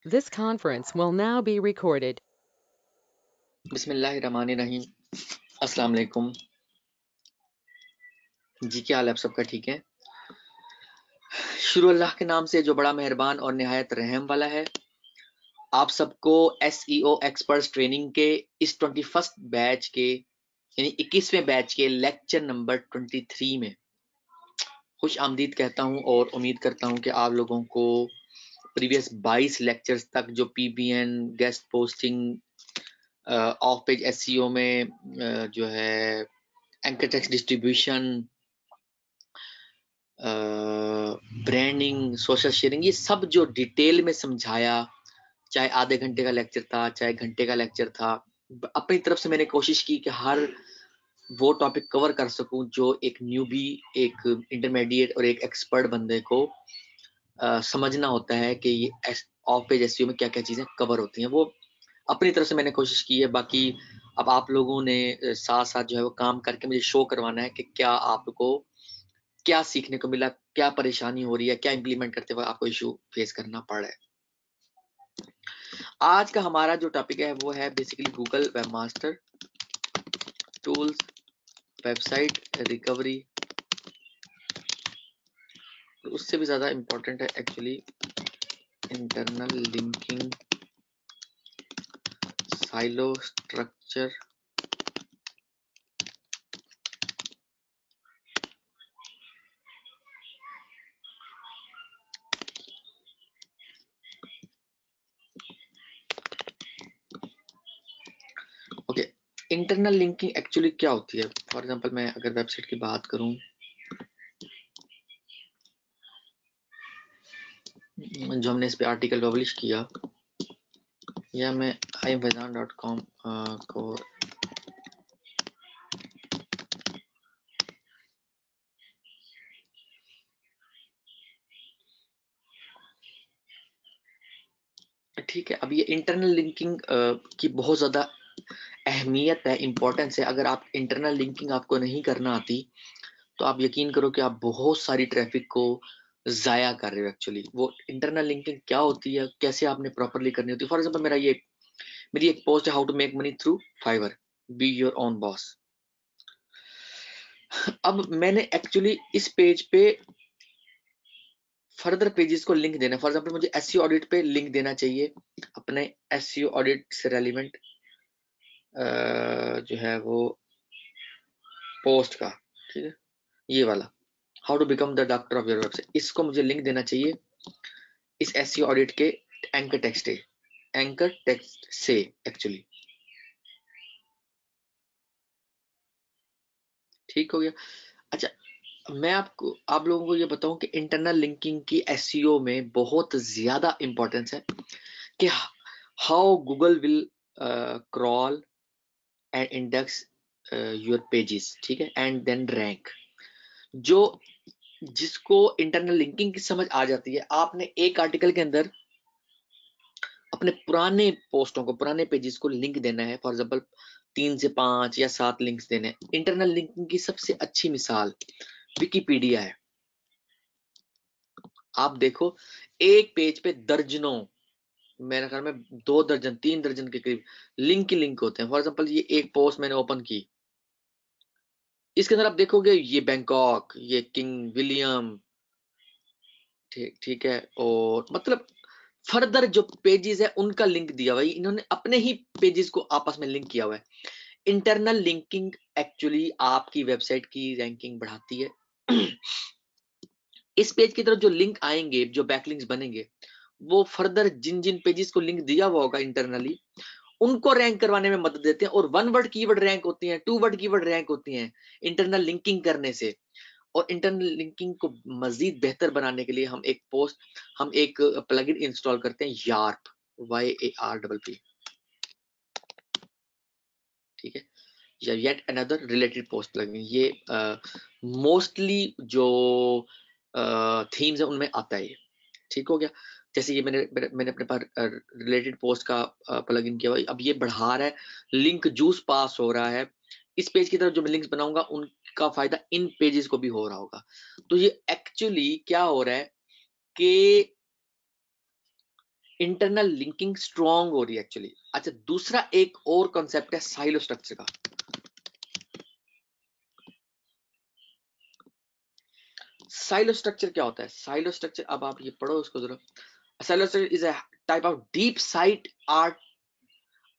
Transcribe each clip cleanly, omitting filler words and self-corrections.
This conference will now be recorded. बिस्मिल्लाहिर्रहमानिर्रहीम। अस्सलाम वालेकुम जी, क्या हाल है आप सबका? ठीक है। शुरू अल्लाह के नाम से जो बड़ा मेहरबान और निहायत रहम वाला है। आप सबको SEO एक्सपर्ट्स ट्रेनिंग के इस 21st बैच के यानी 21वें बैच के लेक्चर नंबर 23 में खुश आमदीद कहता हूं और उम्मीद करता हूं कि आप लोगों को प्रीवियस 22 लेक्चर्स तक जो PBN, guest posting, of page SEO में जो है anchor text distribution, branding, social sharing, ये सब जो डिटेल में समझाया, चाहे आधे घंटे का लेक्चर था, चाहे घंटे का लेक्चर था, अपनी तरफ से मैंने कोशिश की कि हर वो टॉपिक कवर कर सकूं जो एक न्यूबी, एक इंटरमीडिएट और एक एक्सपर्ट बंदे को समझना होता है कि ये ऑफ पेज एसईओ में क्या क्या चीजें कवर होती हैं। वो अपनी तरफ से मैंने कोशिश की है। बाकी अब आप लोगों ने साथ साथ जो है वो काम करके मुझे शो करवाना है कि क्या आपको क्या सीखने को मिला, क्या परेशानी हो रही है, क्या इंप्लीमेंट करते हुए आपको इशू फेस करना पड़ रहा है। आज का हमारा जो टॉपिक है वो है basically Google webmaster tools, website recovery. उससे भी ज्यादा इंपॉर्टेंट है actually internal linking, silo structure, okay. Internal linking actually क्या होती है? फॉर एग्जांपल मैं अगर वेबसाइट की बात करूं, जो हमने इस पे आर्टिकल पब्लिश किया, या मैं imfaisan.com को ठीक है। अब ये इंटरनल लिंकिंग की बहुत ज्यादा अहमियत है, इंपॉर्टेंस है। अगर आप इंटरनल लिंकिंग आपको नहीं करना आती तो आप यकीन करो कि आप बहुत सारी ट्रैफिक को जाया कर रहे हो। एक्चुअली वो इंटरनल लिंकिंग क्या होती है, कैसे आपने प्रॉपरली करनी होती है। फॉर एग्जांपल मेरी एक पोस्ट है, how to make money through Fiverr, be your own boss. अब मैंने एक्चुअली इस पेज पे फर्दर पेजेस को लिंक देना है। फॉर एग्जांपल मुझे एसईओ ऑडिट पे लिंक देना चाहिए, अपने एसईओ ऑडिट से रेलिवेंट जो है वो पोस्ट का, ठीक है, ये वाला how to become the doctor of your website, इसको मुझे लिंक देना चाहिए इस एसईओ ऑडिट के एंकर टेक्स्ट से एक्चुअली। ठीक हो गया। अच्छा, मैं आप लोगों को ये बताऊं कि इंटरनल लिंकिंग की एसईओ में बहुत ज्यादा इंपॉर्टेंस है कि how Google will crawl and index your pages, ठीक है, एंड देन रैंक। जो जिसको इंटरनल लिंकिंग की समझ आ जाती है, आपने एक आर्टिकल के अंदर अपने पुराने पोस्टों को, पुराने पेजेस को लिंक देना है। फॉर एग्जांपल 3 से 5 या 7 लिंक्स देने हैं। इंटरनल लिंकिंग की सबसे अच्छी मिसाल विकिपीडिया है। आप देखो, एक पेज पे दर्जनों, मेरे ख्याल में 2 दर्जन 3 दर्जन के करीब लिंक होते हैं। फॉर एग्जांपल ये एक पोस्ट मैंने ओपन की, इसके अंदर आप देखोगे ये बैंकॉक, ये किंग विलियम, ठीक है, और मतलब फर्दर जो पेजेस है उनका लिंक दिया हुआ है। इन्होंने अपने ही पेजेस को आपस में लिंक किया हुआ है। इंटरनल लिंकिंग एक्चुअली आपकी वेबसाइट की रैंकिंग बढ़ाती है। इस पेज की तरफ जो लिंक आएंगे, जो बैकलिंक्स बनेंगे, वो फर्दर जिन जिन पेजेस को लिंक दिया हुआ होगा इंटरनली, उनको रैंक करवाने में मदद देते हैं। और 1 वर्ड कीवर्ड रैंक होती हैं, 2 वर्ड कीवर्ड रैंक होती हैं इंटरनल लिंकिंग करने से। और इंटरनल लिंकिंग को मजीद बेहतर बनाने के लिए हम एक प्लगइन इंस्टॉल करते हैं, यार्प, YARPP, ठीक है, या yet another related post plugin. ये मोस्टली जो थीम्स है उनमें आता है ये। ठीक हो गया। जैसे ये मैंने अपने पास रिलेटेड पोस्ट का प्लगइन किया हुआ, अब ये बढ़ा रहा है, लिंक जूस पास हो रहा है। इस पेज की तरफ जो मैं लिंक्स बनाऊंगा उनका फायदा इन पेजेस को भी हो रहा होगा। तो ये एक्चुअली क्या हो रहा है कि इंटरनल लिंकिंग स्ट्रॉन्ग हो रही है एक्चुअली। अच्छा, दूसरा एक और कॉन्सेप्ट है साइलो स्ट्रक्चर का। साइलो स्ट्रक्चर क्या होता है? साइलो स्ट्रक्चर, अब आप ये पढ़ो उसको जरा। Silo structure is a type of deep site art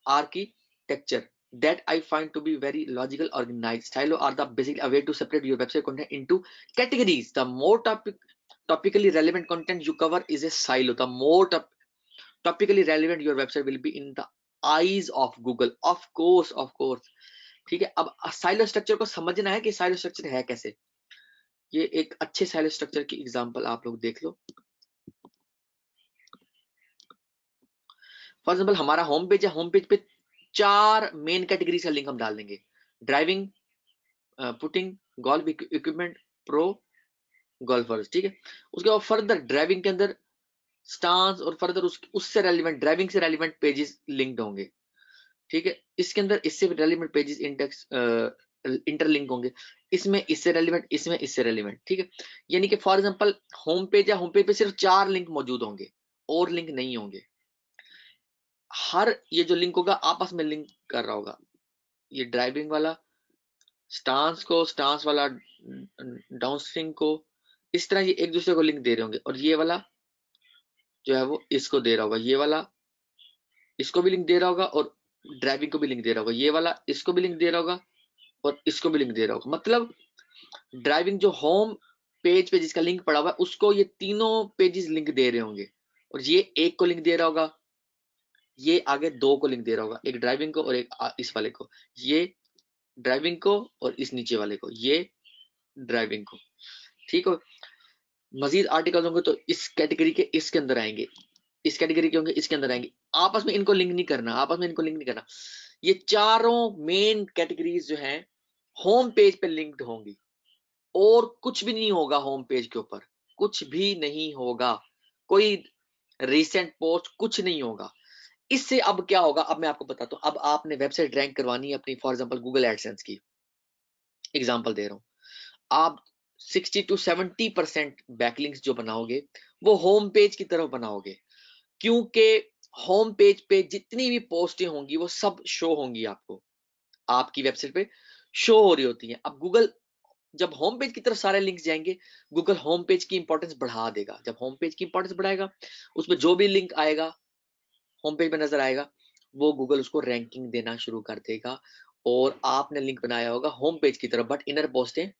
architecture that I find to be very logical organized. Silo are the basic way to separate your website content into categories. The more topically relevant content you cover is a silo. The more topically relevant your website will be in the eyes of Google. Of course. ठीक है, अब silo structure को समझना है कि silo structure है कैसे। ये एक अच्छे साइलो स्ट्रक्चर की एग्जांपल आप लोग देख लो। फॉर एग्जाम्पल हमारा होम पेज है, होम पेज पे 4 मेन कैटेगरी का लिंक हम डाल देंगे। Driving, putting, golf equipment, pro, golfer's, ठीक है। उसके बाद फर्दर ड्राइविंग के अंदर स्टांस और फर्दर उससे रेलिवेंट, ड्राइविंग से रेलिवेंट पेजेस लिंक्ड होंगे, ठीक है। इसके अंदर इससे रेलिवेंट पेजेस इंडेक्स इंटरलिंक होंगे, इसमें इससे रेलिवेंट, इसमें इससे रेलिवेंट, ठीक है। यानी कि फॉर एग्जांपल होम पेज या होम पेज पे सिर्फ 4 लिंक मौजूद होंगे और लिंक नहीं होंगे। हर ये जो लिंक होगा आपस में लिंक कर रहा होगा। ये ड्राइविंग वाला स्टांस को, स्टांस वाला डाउनस्ट्रीम को, इस तरह ये एक दूसरे को लिंक दे रहे होंगे। और ये वाला जो है वो इसको दे रहा होगा, ये वाला इसको भी लिंक दे रहा होगा और ड्राइविंग को भी लिंक दे रहा होगा, ये वाला इसको भी लिंक दे रहा होगा और इसको भी लिंक दे रहा होगा। मतलब ड्राइविंग जो होम पेज पे जिसका लिंक पड़ा हुआ है उसको ये तीनों पेजेस लिंक दे रहे होंगे, और ये एक को लिंक दे रहा होगा, ये आगे 2 को लिंक दे रहा होगा, एक ड्राइविंग को और एक इस वाले को, ये ड्राइविंग को और इस नीचे वाले को, ये ड्राइविंग को, ठीक है। मजीद आर्टिकल होंगे तो इस कैटेगरी के इसके अंदर आएंगे, इस कैटेगरी के होंगे इसके अंदर आएंगे। आपस में इनको लिंक नहीं करना, आपस में इनको लिंक नहीं करना। ये चारों मेन कैटेगरीज जो हैं होम पेज पे लिंक्ड होंगी और कुछ भी नहीं होगा होम पेज के ऊपर, कुछ भी नहीं होगा, कोई रिसेंट पोस्ट कुछ नहीं होगा। इससे अब क्या होगा, अब मैं आपको बताता हूं। अब आपने वेबसाइट रैंक करवानी है अपनी, फॉर एग्जांपल गूगल एडसेंस की एग्जांपल दे रहा हूं। आप 60 to 70% बैकलिंक्स जो बनाओगे वो होम पेज की तरफ बनाओगे, क्योंकि होम पेज पे जितनी भी पोस्टें होंगी वो सब शो होंगी आपको, आपकी वेबसाइट पे शो हो रही होती हैं। अब गूगल जब होम पेज की तरफ सारे लिंक्स जाएंगे, गूगल होम पेज की इंपॉर्टेंस बढ़ा देगा। जब होम पेज की इंपॉर्टेंस बढ़ाएगा, उसमें जो भी लिंक आएगा होम पेज पे नजर आएगा, वो गूगल उसको रैंकिंग देना शुरू कर देगा। और आपने लिंक बनाया होगा होम पेज की तरफ, बट इनर पोस्टें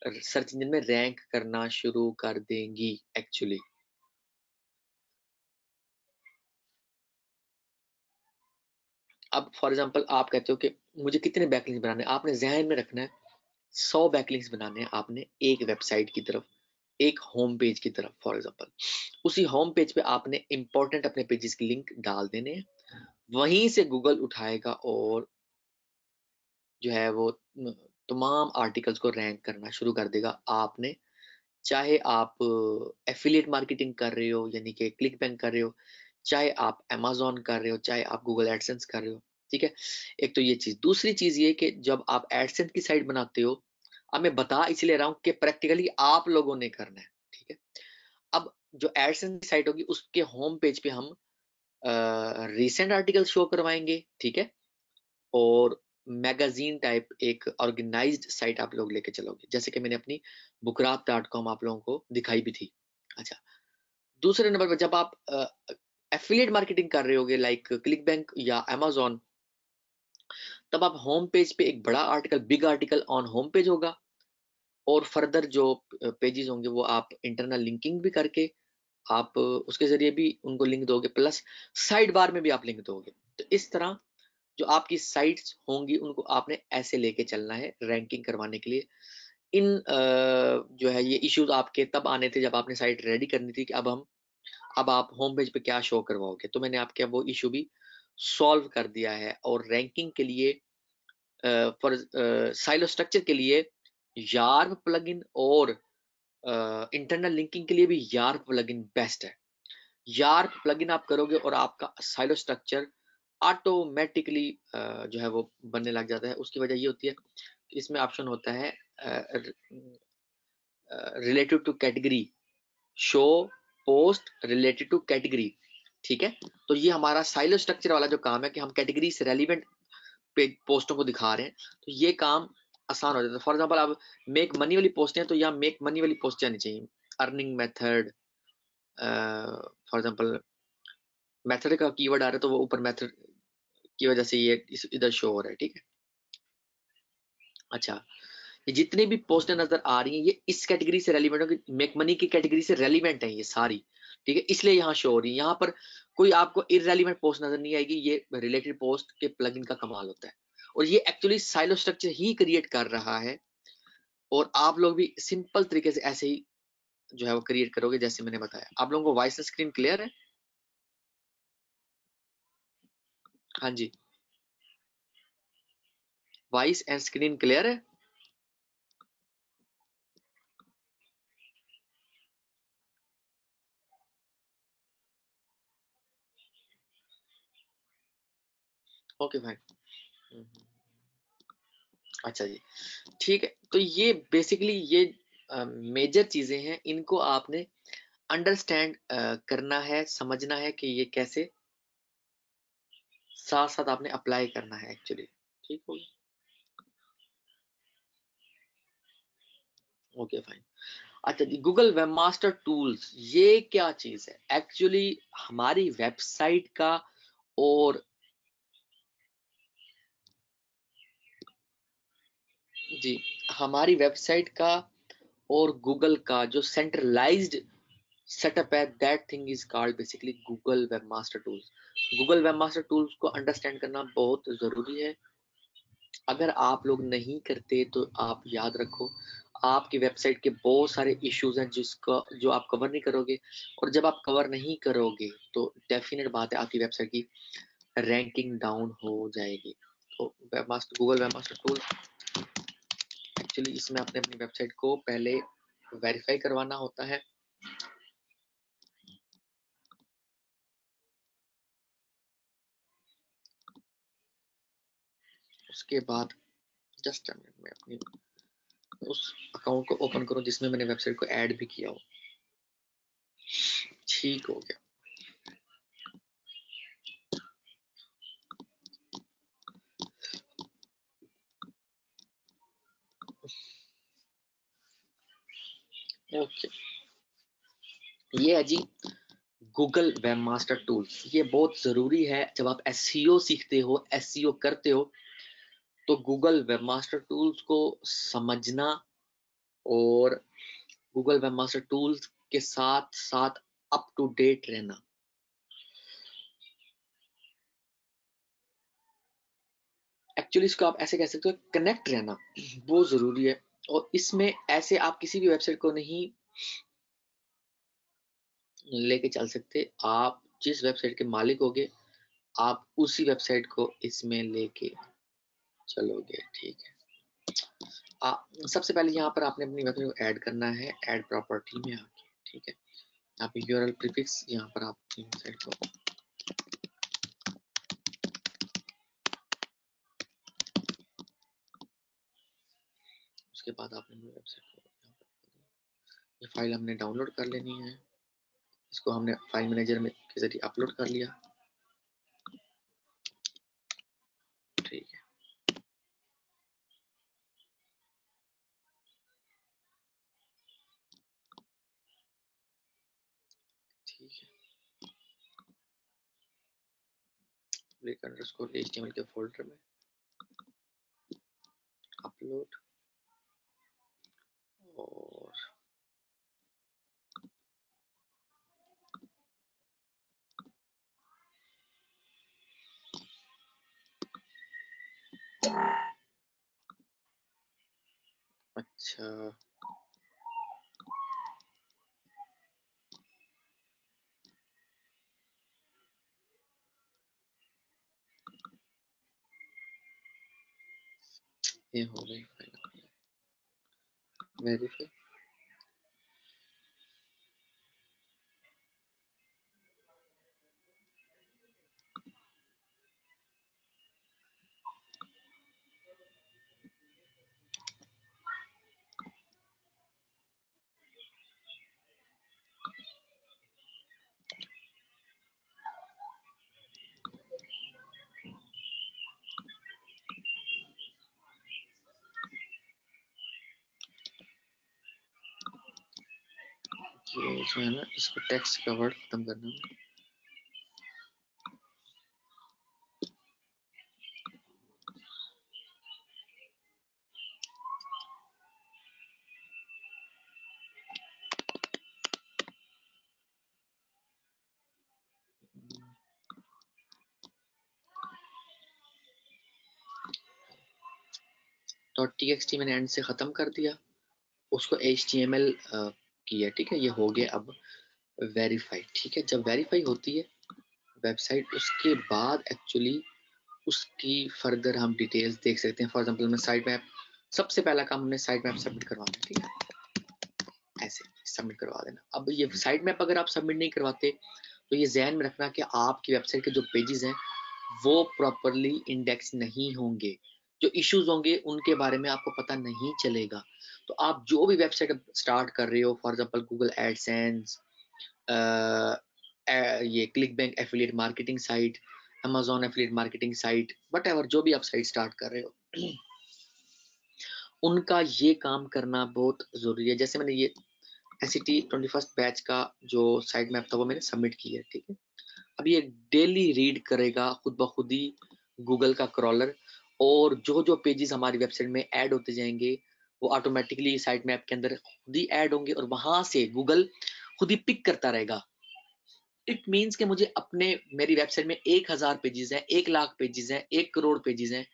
सर्च इंजन में रैंक करना शुरू कर देंगी एक्चुअली। अब फॉर एग्जांपल आप कहते हो कि मुझे कितने बैकलिंक्स बनाने हैं, आपने जहन में रखना है 100 बैकलिंक्स बनाने हैं आपने एक वेबसाइट की तरफ, एक होम पेज की तरफ। फॉर एग्जांपल उसी होम पेज पे आपने इंपॉर्टेंट अपने पेजेस की लिंक डाल देने हैं, वहीं से गूगल उठाएगा और जो है वो तमाम आर्टिकल्स को रैंक करना शुरू कर देगा। आपने चाहे आप एफिलिएट मार्केटिंग कर रहे हो यानी कि क्लिक बैंक कर रहे हो, चाहे आप अमेज़न कर रहे हो, चाहे आप गूगल एडसेंस कर रहे हो, ठीक है। एक तो ये चीज़, दूसरी चीज़ ये कि जब आप एडसेंस की साइट बनाते हो, अब मैं बता इसलिए रहा हूँ कि प्रैक्टिकली आप लोगों ने करना है, ठीक है। अब जो एडसेंस की साइट होगी उसके होम पेज पे हम रीसेंट आर्टिकल शो करवाएंगे, ठीक है। और मैगजीन टाइप एक ऑर्गेनाइज्ड साइट आप लोग लेके चलोगे, जैसे कि मैंने अपनी bookraft.com आप लोगों को दिखाई भी थी। अच्छा, दूसरे नंबर पर जब आप एफिलिएट मार्केटिंग कर रहे होगे लाइक क्लिक बैंक या अमेज़न, तब आप होम पेज पे एक बड़ा article, big article on home page होगा, और फर्दर जो पेजेस होंगे वो आप इंटरनल लिंकिंग भी करके आप उसके जरिए भी उनको लिंक दोगे, प्लस साइड बार में भी आप लिंक दोगे। तो इस तरह जो आपकी साइट्स होंगी उनको आपने ऐसे लेके चलना है रैंकिंग करवाने के लिए। इन जो है ये इश्यूज आपके तब आने थे जब आपने साइट रेडी करनी थी कि अब आप होम पेज पे क्या शो करवाओगे। तो मैंने आपके वो इशू भी सॉल्व कर दिया है। और रैंकिंग के लिए फॉर साइलो स्ट्रक्चर के लिए यार्प प्लगइन और इंटरनल लिंकिंग के लिए भी यार्प प्लगइन बेस्ट है। यार्प प्लगइन आप करोगे और आपका साइलो स्ट्रक्चर ऑटोमेटिकली जो है वो बनने लग जाता है। उसकी वजह ये होती है कि इसमें ऑप्शन होता है related to category, show post related to category, ठीक है। तो ये हमारा साइलो स्ट्रक्चर वाला जो काम है कि हम कैटेगरी से रेलिवेंट पोस्टों को दिखा रहे हैं, तो ये काम आसान हो जाता है। फॉर एग्जांपल आप मेक मनी वाली पोस्ट है तो यहाँ मेक मनी वाली पोस्ट आनी चाहिए, earning method, for example method का कीवर्ड आ रहा है तो वो ऊपर मेथड की वजह से ये इधर शो हो रहा है, ठीक है। अच्छा, ये जितने भी पोस्टें नजर आ रही हैं ये इस कैटेगरी से रेलिवेंट है, मेक मनी की कैटेगरी से रेलिवेंट है ये सारी, ठीक है, इसलिए यहाँ शो हो रही है। यहाँ पर कोई आपको इररेलिवेंट पोस्ट नजर नहीं आएगी, ये रिलेटेड पोस्ट के प्लगइन का कमाल होता है। और ये एक्चुअली साइलो स्ट्रक्चर ही क्रिएट कर रहा है, और आप लोग भी सिंपल तरीके से ऐसे ही जो है वो क्रिएट करोगे जैसे मैंने बताया। आप लोगों को वॉइस स्क्रीन क्लियर है? हाँ जी, वॉइस एंड स्क्रीन क्लियर है? Okay fine. अच्छा जी, ठीक है। तो ये बेसिकली ये मेजर चीजें हैं, इनको आपने अंडरस्टैंड करना है, समझना है कि ये कैसे, साथ साथ आपने अप्लाई करना है एक्चुअली। ठीक हो गया? Okay fine. अच्छा जी, गूगल वेबमास्टर टूल्स ये क्या चीज है? एक्चुअली हमारी वेबसाइट का और जी, हमारी वेबसाइट का और गूगल का जो सेंट्रलाइज्ड सेटअप है, that thing is called basically Google webmaster tools. Google webmaster tools को अंडरस्टैंड करना बहुत जरूरी है। अगर आप लोग नहीं करते तो आप याद रखो, आपकी वेबसाइट के बहुत सारे इश्यूज हैं जिसका जो आप कवर नहीं करोगे, और जब आप कवर नहीं करोगे तो डेफिनेट बात है आपकी वेबसाइट की रैंकिंग डाउन हो जाएगी। तो webmaster, Google webmaster tool, actually इसमें आपने अपनी वेबसाइट को पहले वेरीफाई करवाना होता है। उसके बाद जस्ट मैं अपनी उस अकाउंट को ओपन करूं जिसमें मैंने वेबसाइट को ऐड भी किया हो। ठीक हो गया। ओके, ये है जी गूगल वेबमास्टर टूल्स। ये बहुत जरूरी है जब आप एसईओ सीखते हो, एसईओ करते हो, तो गूगल वेबमास्टर टूल्स को समझना और गूगल वेबमास्टर टूल्स के साथ साथ अप टू डेट रहना। एक्चुअली इसको आप ऐसे कह सकते हो, कनेक्ट रहना बहुत जरूरी है। और इसमें ऐसे आप किसी भी वेबसाइट को नहीं लेके चल सकते, आप जिस वेबसाइट के मालिक होगे आप उसी वेबसाइट को इसमें लेके चलोगे, ठीक है। सबसे पहले यहाँ पर आपने अपनी वेबसाइट को ऐड करना है, ऐड प्रॉपर्टी में आके, ठीक है। आप यूआरएल प्रीफिक्स यहाँ पर आप अपनी वेबसाइट को उसके बाद आपने अपनी वेबसाइट को ये फाइल हमने डाउनलोड कर लेनी है, इसको हमने फाइल मैनेजर में के जरिए अपलोड कर लिया, ठीक है। ठीक है, क्लिक अंडरस्कोर एचटीएमएल के फोल्डर में अपलोड, और अच्छा ये हो गई वेरीफाई। ये जो है ना, इसको टेक्स्ट का वर्ड खत्म करना है। डॉट टीएक्सटी मैंने एंड से खत्म कर दिया, उसको HTML किया, ठीक है। ये हो गया अब वेरीफाई, ठीक है। जब वेरीफाई होती है वेबसाइट, उसके बाद एक्चुअली उसकी फर्दर हम डिटेल्स देख सकते हैं। फॉर एग्जांपल मैं साइट मैप, सबसे पहला काम हमने साइट मैप सबमिट करवाना है, ठीक है। ऐसे सबमिट करवा देना। अब ये साइट मैप अगर आप सबमिट नहीं करवाते तो ये ध्यान में रखना कि आपकी वेबसाइट के जो पेजेस हैं वो प्रॉपरली इंडेक्स नहीं होंगे, जो इश्यूज होंगे उनके बारे में आपको पता नहीं चलेगा। तो आप जो भी वेबसाइट स्टार्ट कर रहे हो, फॉर एग्जांपल गूगल एडसेंस, ये click bank affiliate marketing site, Amazon affiliate marketing site, what जो भी आप साइट स्टार्ट कर रहे हो, उनका ये काम करना बहुत जरूरी है। जैसे मैंने ये एसईटी 21st बैच का जो साइट मैप था वो मैंने सबमिट किया है, ठीक है। अब ये डेली रीड करेगा खुद ब खुद ही गूगल का क्रॉलर, और जो जो पेजेस हमारी वेबसाइट में ऐड होते जाएंगे वो ऑटोमेटिकली साइट मैप के अंदर खुद ही ऐड होंगे, और वहां से गूगल खुद ही पिक करता रहेगा। इट मीन्स कि मुझे अपने, मेरी वेबसाइट में 1000 पेजेस हैं, 1 लाख पेजेस हैं, 1 करोड़ पेजेस हैं,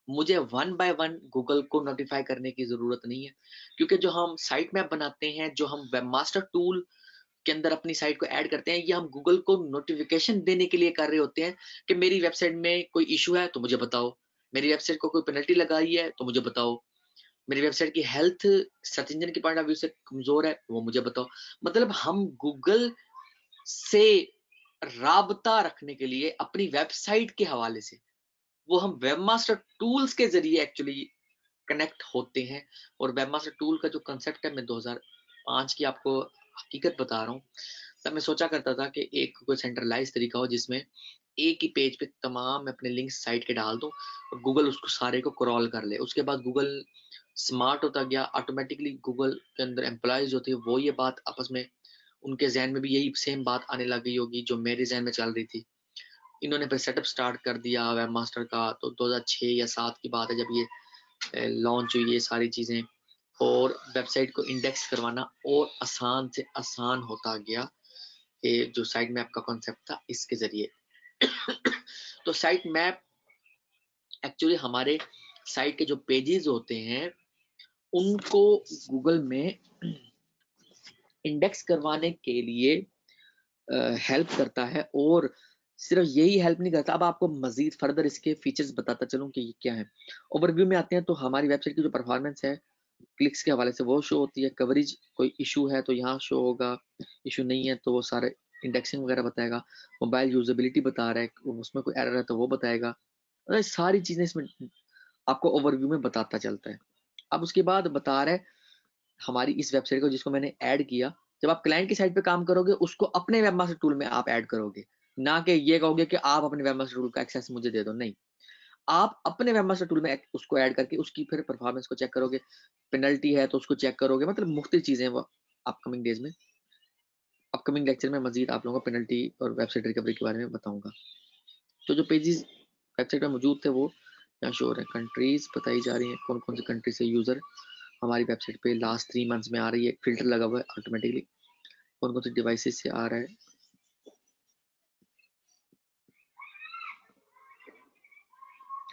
मुझे वन बाय वन गूगल को नोटिफाई करने की जरूरत नहीं है। क्योंकि जो हम साइट मैप बनाते हैं, जो हम वेबमास्टर टूल के अंदर अपनी साइट को ऐड करते हैं, ये हम गूगल को नोटिफिकेशन देने के लिए कर रहे होते हैं कि मेरी वेबसाइट में कोई इशू है तो मुझे बताओ, मेरी वेबसाइट को कोई पेनल्टी लगाई है तो मुझे बताओ, मेरी वेबसाइट की हेल्थ सर्च इंजन के पॉइंट ऑफ व्यू से कमजोर है वो मुझे बताओ। मतलब हम गूगल से राबता रखने के लिए अपनी वेबसाइट के हवाले से वो हम वेबमास्टर टूल्स के जरिए एक्चुअली कनेक्ट होते हैं। और वेबमास्टर टूल का जो कंसेप्ट है, मैं 2005 की आपको हकीकत बता रहा हूँ। तब मैं सोचा करता था कि एक कोई सेंट्रलाइज तरीका हो जिसमें एक ही पेज पे तमाम मैं अपने लिंक्स साइट के डाल दूं और गूगल उसको सारे को क्रॉल कर ले। उसके बाद गूगल स्मार्ट होता गया, ऑटोमेटिकली गूगल के अंदर एम्प्लॉयज जो थे वो ये बात आपस में, उनके जहन में भी यही सेम बात आने लग गई होगी जो मेरे जहन में चल रही थी। इन्होंने फिर सेटअप स्टार्ट कर दिया वेब मास्टर का, तो 2006 या 7 की बात है जब ये लॉन्च हुई ये सारी चीज़ें, और वेबसाइट को इंडेक्स करवाना और आसान से आसान होता गया ये जो साइट मैप का कॉन्सेप्ट था इसके जरिए। तो साइट मैप एक्चुअली हमारे साइट के जो पेजेस होते हैं उनको गूगल में इंडेक्स करवाने के लिए हेल्प करता है, और सिर्फ यही हेल्प नहीं करता। अब आपको मजीद फर्दर इसके फीचर्स बताता चलूं कि ये क्या है। ओवरव्यू में आते हैं तो हमारी वेबसाइट की जो परफॉर्मेंस है क्लिक्स के हवाले से वो शो होती है, कवरेज कोई इशू है तो यहाँ शो होगा, इशू नहीं है तो वो सारे इंडेक्सिंग वगैरह बताएगा, मोबाइल यूजेबिलिटी बता रहा है, उसमें कोई एरर है तो वो बताएगा। मतलब सारी चीजें इसमें आपको ओवरव्यू में बताता चलता है। अब उसके बाद बता रहा है हमारी इस वेबसाइट को जिसको मैंने ऐड किया, जब आप क्लाइंट की साइट पे काम करोगे उसको अपने वेबमास्टर टूल में आप ऐड करोगे, ना कि ये कहोगे कि आप अपने वेबमास्टर टूल का एक्सेस मुझे दे दो, नहीं। आप अपने वेबमास्टर टूल में उसको ऐड करके उसकी फिर परफॉर्मेंस को चेक करोगे, पेनल्टी है तो उसको चेक करोगे। मतलब मुख्तलिफ चीजें वो अपकमिंग डेज में, अपकमिंग लेक्चर में मजीद आप लोगों को पेनल्टी और वेबसाइट रिकवरी के बारे में बताऊंगा। तो जो पेजेस वेबसाइट में मौजूद थे वो यहाँ शो हो रहे हैं। कंट्रीज बताई जा रही है कौन कौन सी कंट्री से यूजर हमारी वेबसाइट पे लास्ट 3 मंथ्स में आ रही है, फिल्टर लगा हुआ है ऑटोमेटिकली कौन कौन से डिवाइसेस से आ रहा है।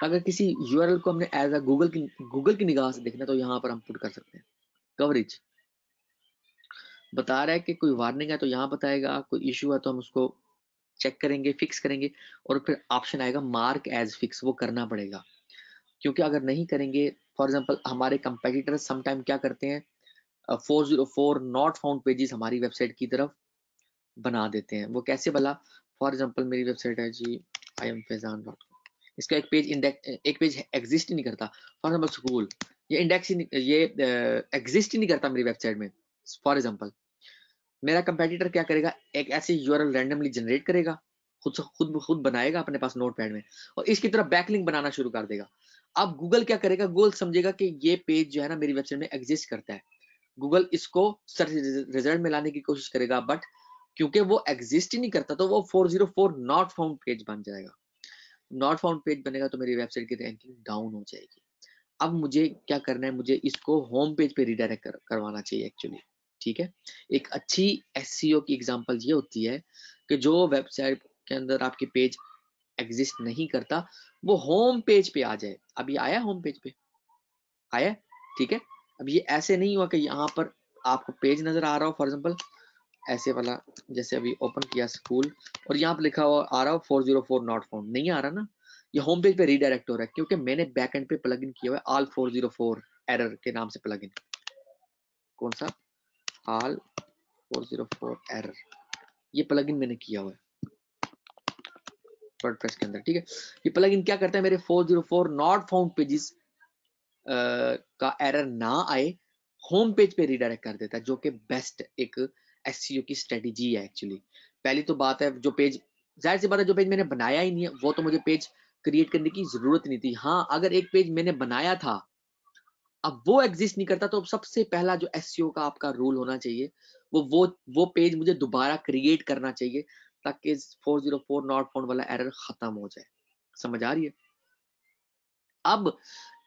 अगर किसी यूआरएल को हमने एज अ गूगल की निगाह से देखना तो यहाँ पर हम पुट कर सकते हैं। कवरेज बता रहा है कि कोई वार्निंग है तो यहाँ बताएगा, कोई इशू है तो हम उसको चेक करेंगे, फिक्स करेंगे, और फिर ऑप्शन आएगा मार्क एज फिक्स, वो करना पड़ेगा। क्योंकि अगर नहीं करेंगे, फॉर एग्जांपल हमारे कंपेटिटर समटाइम क्या करते हैं, 404 नॉट फाउंड पेजेस हमारी वेबसाइट की तरफ बना देते हैं। वो कैसे भला? फॉर एग्जांपल मेरी वेबसाइट है जी iamfaizan.com, इसका एक पेज एग्जिस्ट ही नहीं करता। फॉर एग्जांपल स्कूल, ये इंडेक्स ही ये एग्जिस्ट ही नहीं करता मेरी वेबसाइट में। फॉर एग्जांपल मेरा कंपेटिटर क्या करेगा, एक ऐसी यूआरएल रैंडमली जनरेट करेगा, खुद बनाएगा अपने पास नोटपैड में, और इसकी तरफ बैकलिंक बनाना शुरू कर देगा। अब गूगल क्या करेगा, गूगल समझेगा कि ये पेज जो है ना मेरी वेबसाइट में एग्जिस्ट करता है, गूगल इसको सर्च रिजल्ट में लाने की कोशिश करेगा, बट क्योंकि वो एग्जिस्ट ही नहीं करता तो वो 404 नॉट फाउंड पेज बन जाएगा। नॉट फाउंड पेज बनेगा तो मेरी वेबसाइट की रैंकिंग डाउन हो जाएगी। अब मुझे क्या करना है, मुझे इसको होम पेज पे रिडायरेक्ट करवाना चाहिए एक्चुअली। ठीक है, एक अच्छी एसईओ की एग्जांपल ये होती है कि जो वेबसाइट के अंदर आपके पेज एग्जिस्ट नहीं करता वो होम पेज पे आ जाए। अब ये आया होम पेज पे आया, ठीक है। अब ये ऐसे नहीं हुआ कि यहाँ पर आपको पेज नजर आ रहा हो, फॉर एग्जाम्पल ऐसे वाला, जैसे अभी ओपन किया स्कूल और यहाँ पे लिखा हुआ आ रहा हो 404 नॉट फाउंड, नहीं आ रहा ना। ये होम पेज पे रीडायरेक्ट हो रहा है क्योंकि मैंने बैक एंड पे प्लगइन किया हुआ है ऑल 404 एरर के नाम से प्लगइन। कौन सा? ऑल 404 एरर, ये प्लगइन मैंने किया हुआ है वर्डप्रेस के अंदर। ठीक है, ये प्लगइन क्या करता है, मेरे 404 नॉट फाउंड पेजेस का एरर ना आए, होम पेज पे रीडायरेक्ट कर देता है, जो कि बेस्ट एक एसईओ की स्ट्रेटेजी है एक्चुअली। पहली तो बात है, जो पेज, जाहिर सी बात है जो पेज मैंने बनाया ही नहीं है वो तो मुझे पेज क्रिएट करने की जरूरत नहीं थी। हाँ, अगर एक पेज मैंने बनाया था अब वो एग्जिस्ट नहीं करता तो सबसे पहला जो एसईओ का आपका रूल होना चाहिए वो पेज मुझे दोबारा क्रिएट करना चाहिए ताकि 404 नॉट फाउंड वाला एरर खत्म हो जाए। समझ आ रही है? अब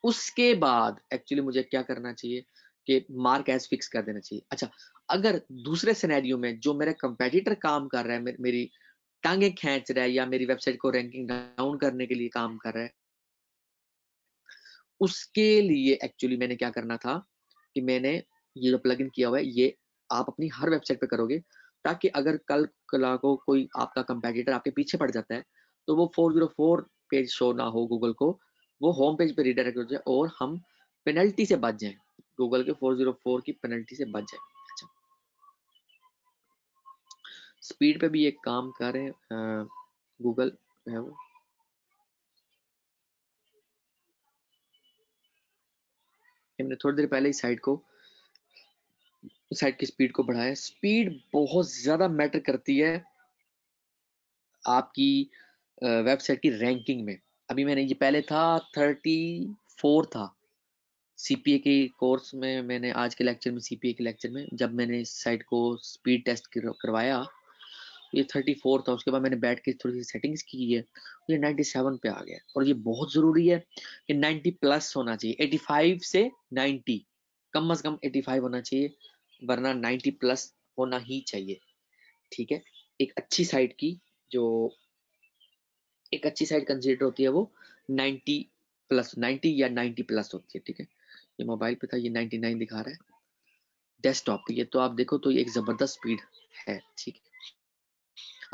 उसके बाद एक्चुअली मुझे क्या करना चाहिए कि मार्क एज फिक्स कर देना चाहिए। अच्छा, अगर दूसरे सिनेरियो में जो मेरा कंपेटिटर काम कर रहा है, मेरी टांगे खींच रहा है या मेरी वेबसाइट को रैंकिंग डाउन करने के लिए काम कर रहा है, उसके लिए एक्चुअली मैंने क्या करना था कि मैंने ये जो प्लगइन किया हुआ है ये आप अपनी हर वेबसाइट पे करोगे, ताकि अगर कल कला को कोई आपका कंपेटिटर आपके पीछे पड़ जाता है तो वो 404 पेज शो ना हो गूगल को, वो होम पेज पे रीडायरेक्ट हो जाए और हम पेनल्टी से बच जाएं, गूगल के 404 की पेनल्टी से बच जाए। अच्छा, स्पीड पे भी एक काम कर रहे हैं गूगल है वो, हमने थोड़ी देर पहले ही साइट की स्पीड को बढ़ाया। स्पीड बहुत ज्यादा मैटर करती है आपकी वेबसाइट की रैंकिंग में। अभी मैंने ये पहले था 34 था सीपीए के कोर्स में, मैंने आज के लेक्चर में सीपीए के लेक्चर में जब मैंने इस साइट को स्पीड टेस्ट करवाया ये 34 था। उसके बाद मैंने बैठ के थोड़ी सी सेटिंग्स की है, ये 97 पे आ गया। और ये बहुत जरूरी है कि 90 प्लस होना चाहिए, 85 से 90, कम से कम 85 होना चाहिए, वरना 90 प्लस होना ही चाहिए। ठीक है, एक अच्छी साइट की जो एक अच्छी साइट कंसीडर होती है वो 90 प्लस, 90 या 90 प्लस होती है। ठीक है, ये मोबाइल पे था, ये 99 दिखा रहा है डेस्कटॉप पे, ये तो आप देखो तो ये एक जबरदस्त स्पीड है। ठीक है,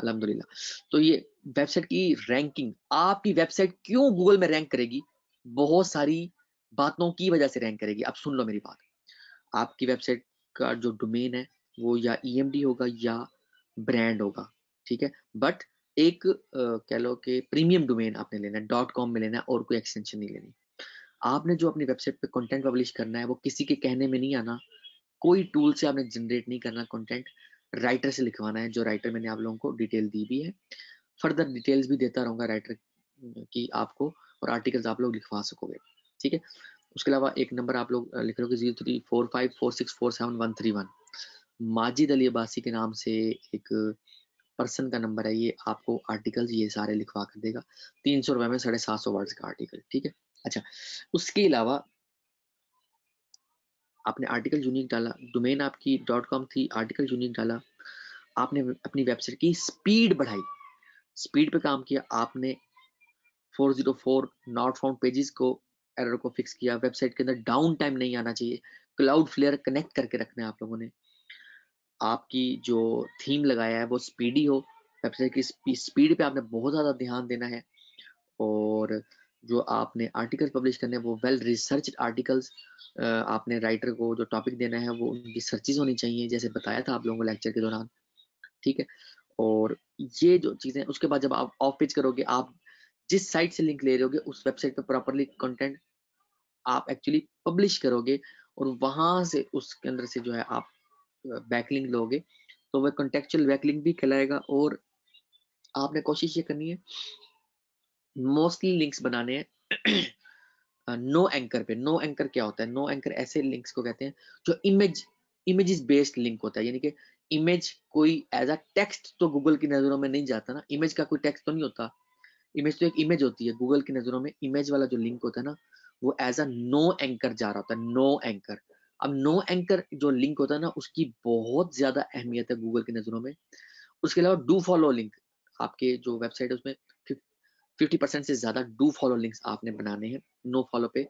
अल्हम्दुलिल्लाह। तो ये वेबसाइट की रैंकिंग, आपकी वेबसाइट क्यों गूगल में रैंक करेगी, बहुत सारी बातों की वजह से रैंक करेगी। अब सुन लो मेरी बात, आपकी वेबसाइट का जो डोमेन है वो या ईएमडी होगा या ब्रांड होगा। ठीक है, बट एक कह लो कि प्रीमियम डोमेन आपने लेना है, डॉट कॉम में लेना है और कोई एक्सटेंशन नहीं लेनी। आपने जो अपनी वेबसाइट पे कंटेंट पब्लिश करना है वो किसी के कहने में नहीं आना, कोई टूल से आपने जनरेट नहीं करना कंटेंट, राइटर से लिखवाना है। जो राइटर मैंने आप लोगों को डिटेल दी भी है, फर्दर डिटेल्स भी देता रहूंगा राइटर की आपको, और आर्टिकल्स आप लोग लिखवा सकोगे। ठीक है, उसके अलावा एक नंबर आप लोग लिख लो कि 03454647 131, माजिद अली अब्बासी के नाम से एक पर्सन का नंबर है, ये आपको आर्टिकल्स ये सारे लिखवा कर देगा 300 रुपए में 750 वर्ड्स का आर्टिकल। ठीक है, अच्छा, उसके अलावा आपने आर्टिकल यूनिक डाला, डोमेन आपकी डॉट कॉम थी, आर्टिकल यूनिक डाला, आपने अपनी वेबसाइट की स्पीड बढ़ाई, स्पीड पे काम किया आपने, 404 नॉट फाउंड पेजेस को एरर को फिक्स किया, वेबसाइट के अंदर डाउन टाइम नहीं आना चाहिए, क्लाउड फ्लेयर कनेक्ट करके रखना है आप लोगों ने, आपकी जो थीम लगाया है वो स्पीडी हो, वेबसाइट की स्पीड पे आपने बहुत ज़्यादा ध्यान देना है। और जो आपने आर्टिकल पब्लिश करने हैं वो वेल रिसर्च आर्टिकल्स, आपने राइटर को जो टॉपिक देना है वो उनकी सर्चेज होनी चाहिए जैसे बताया था आप लोगों को लेक्चर के दौरान। ठीक है, और ये जो चीज़ें उसके बाद जब आप ऑफ पेज करोगे, आप जिस साइट से लिंक ले रहे होगे उस वेबसाइट पे प्रॉपरली कंटेंट आप एक्चुअली पब्लिश करोगे, और वहां से उसके अंदर से जो है आप बैकलिंक लोगे तो वह कॉन्टेक्चुअल बैकलिंक भी कहलाएगा। और आपने कोशिश ये करनी है मोस्टली लिंक्स बनाने हैं नो एंकर पे। नो एंकर क्या होता है? नो एंकर ऐसे लिंक्स को कहते हैं जो इमेज इमेजेस बेस्ड लिंक होता है, यानी कि इमेज कोई एज अ टेक्स्ट तो गूगल की नजरों में नहीं जाता ना, इमेज का कोई टेक्स्ट तो नहीं होता, इमेज तो एक इमेज होती है। गूगल की नजरों में इमेज वाला जो लिंक होता है ना, वो एज अ नो एंकर जा रहा होता है, नो एंकर। अब नो एंकर जो लिंक होता है ना, उसकी बहुत ज्यादा अहमियत है गूगल की नजरों में। उसके अलावा डू फॉलो लिंक, आपके जो वेबसाइट है उसमें 50% से ज्यादा डू फॉलो लिंक्स आपने बनाने हैं, नो फॉलो पे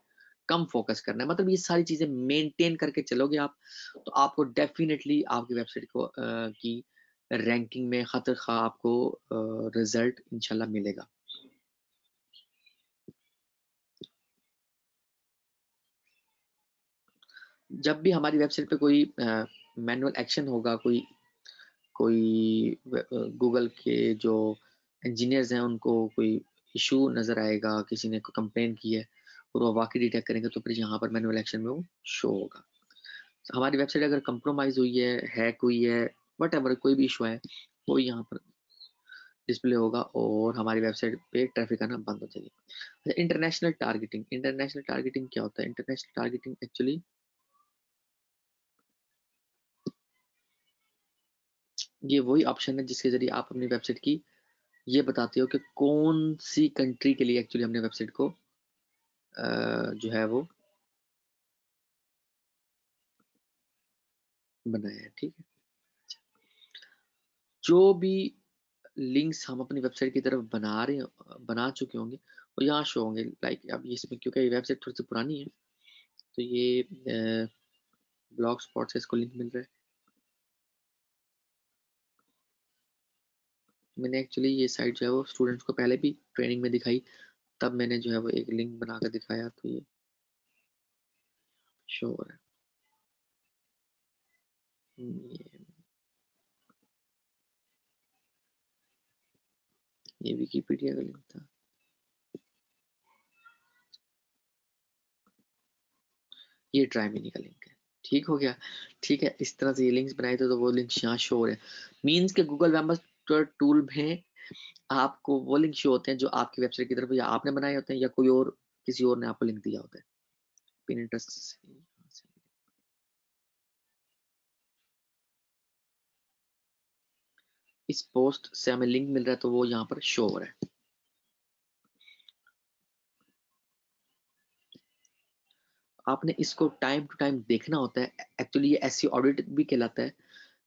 कम फोकस करना है। मतलब ये सारी चीजें मेंटेन करके चलोगे आप, तो आपको डेफिनेटली आपकी वेबसाइट को की रैंकिंग में खतर खा आपको रिजल्ट इंशाल्लाह मिलेगा। जब भी हमारी वेबसाइट पे कोई मैनुअल एक्शन होगा, कोई कोई गूगल के जो इंजीनियर्स हैं उनको कोई इशू नजर आएगा, किसी ने कंप्लेन की है और वो वाकई डिटेक्ट करेंगे, तो फिर यहाँ पर मैनुअल एक्शन में वो शो होगा। हमारी वेबसाइट अगर कंप्रोमाइज हुई है, हैक हुई है, वट एवर कोई भी इशू है, वो यहाँ पर डिस्प्ले होगा और हमारी वेबसाइट पे ट्रैफिक आना बंद हो जाएगी। इंटरनेशनल टारगेटिंग, इंटरनेशनल टारगेटिंग क्या होता है? इंटरनेशनल टारगेटिंग एक्चुअली ये वही ऑप्शन है जिसके जरिए आप अपनी वेबसाइट की ये बताते हो कि कौन सी कंट्री के लिए एक्चुअली हमने वेबसाइट को जो है वो बनाया है। ठीक है, जो भी लिंक्स हम अपनी वेबसाइट की तरफ बना चुके होंगे वो यहाँ शो होंगे। लाइक अब इसमें क्योंकि ये वेबसाइट थोड़ी सी पुरानी है, तो ये ब्लॉग स्पॉट से इसको लिंक मिल रहा है। मैंने एक्चुअली ये साइट जो है वो स्टूडेंट्स को पहले भी ट्रेनिंग में दिखाई, तब मैंने जो है वो एक लिंक बना कर दिखाया, तो ये शो हो रहा है। ये विकिपीडिया का लिंक था, ये ट्राई मिनी का लिंक है। ठीक हो गया। ठीक है, इस तरह से ये लिंक्स बनाए थे तो वो लिंक्स यहाँ शो हो रहे हैं। मीन्स के गूगल वेबमास्टर टूल में आपको वो लिंक शो होते हैं जो आपकी वेबसाइट की तरफ या आपने बनाए होते हैं या कोई और किसी और ने आपको लिंक दिया होता है। पिनिंटरेस्ट से इस पोस्ट से हमें लिंक मिल रहा है तो वो यहाँ पर शो हो रहा है। आपने इसको टाइम टू टाइम देखना होता है। एक्चुअली ये एसईओ ऑडिट भी कहलाता है।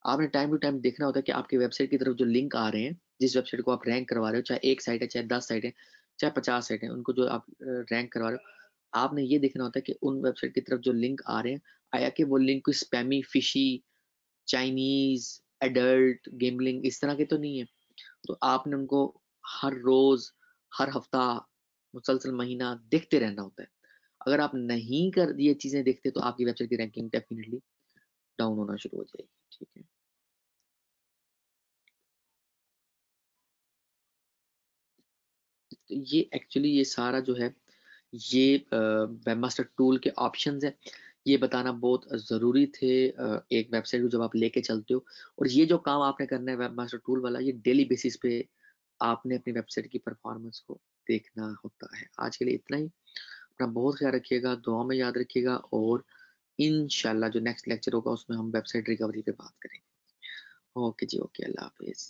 आपने टाइम टू टाइम देखना होता है कि आपकी वेबसाइट की तरफ जो लिंक आ रहे हैं, जिस वेबसाइट को आप रैंक करवा रहे हो, चाहे एक साइट है, चाहे 10 साइट है, चाहे 50 साइट है, उनको जो आप रैंक करवा रहे हो, आपने ये देखना होता है कि उन वेबसाइट की तरफ जो लिंक आ रहे हैं, आया कि वो लिंक कोई स्पैमी, फिशी, चाइनीज, एडल्ट, गेमलिंग इस तरह के तो नहीं है। तो आपने उनको हर रोज, हर हफ्ता, मुसलसल महीना देखते रहना होता है। अगर आप नहीं कर ये चीजें देखते तो आपकी वेबसाइट की रैंकिंग डेफिनेटली डाउन होना शुरू हो जाएगी। ठीक है, तो ये एक्चुअली ये सारा जो है ये वेबमास्टर टूल के ऑप्शंस है। ये बताना बहुत ज़रूरी थे एक वेबसाइट को जब आप लेके चलते हो। और ये जो काम आपने करना है वेबमास्टर टूल वाला, ये डेली बेसिस पे आपने अपनी वेबसाइट की परफॉर्मेंस को देखना होता है। आज के लिए इतना ही। अपना बहुत ख्याल रखिएगा, दुआ में याद रखिएगा और इंशाल्लाह जो नेक्स्ट लेक्चर होगा उसमें हम वेबसाइट रिकवरी पे बात करेंगे। ओके जी, ओके, अल्लाह हाफिज़।